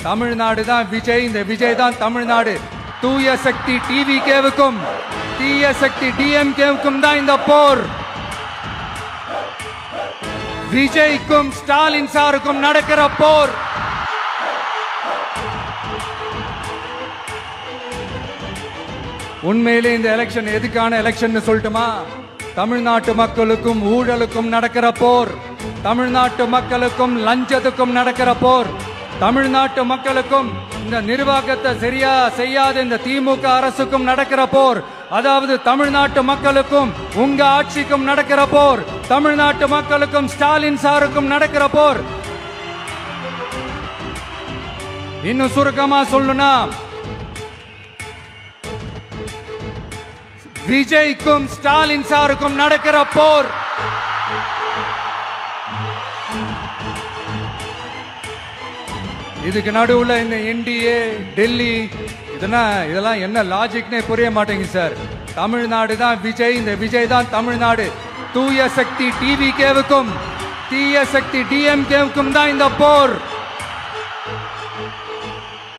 தமிழ்நாடு தான் விஜய், இந்த விஜய் தான் தமிழ்நாடு. தூய சக்தி டிவிகேவுக்கும் தீய சக்தி டிஎம்கேவுக்கும் தான் இந்த போர். விஜய்க்கும் ஸ்டாலின் சாருக்கும் நடக்கிற போர். உண்மையிலே இந்த எலெக்ஷன் எதுக்கான எலெக்ஷன் சொல்லட்டுமா? தமிழ்நாட்டு மக்களுக்கும் ஊழலுக்கும் நடக்கிற போர், தமிழ்நாட்டு மக்களுக்கும் லஞ்சத்துக்கும் நடக்கிற போர், தமிழ்நாட்டு மக்களுக்கும் இந்த நிர்வாகத்தை சரியா செய்யாத இந்த திமுக அரசுக்கும் நடக்கிற போர். அதாவது தமிழ்நாட்டு மக்களுக்கும் உங்க ஆட்சிக்கும் நடக்கிற போர், தமிழ்நாட்டு மக்களுக்கும் ஸ்டாலின் சாருக்கும் நடக்கிற போர். இன்னும் சுருக்கமா சொல்லணும்னா, விஜய்க்கும் ஸ்டாலின் சாருக்கும் நடக்கிற போர். இதுக்கு நடுவுல இந்த என்டிஏ டெல்லி இதெல்லாம் என்ன லாஜிக்னே புரிய மாட்டேங்குது சார். தமிழ்நாடு தான் விஜய், இந்த விஜய் தான் தமிழ்நாடு. தூய சக்தி டிவிகேவுக்கும் தீய சக்தி டிஎம்கேவுக்கும் தான் இந்த போர்.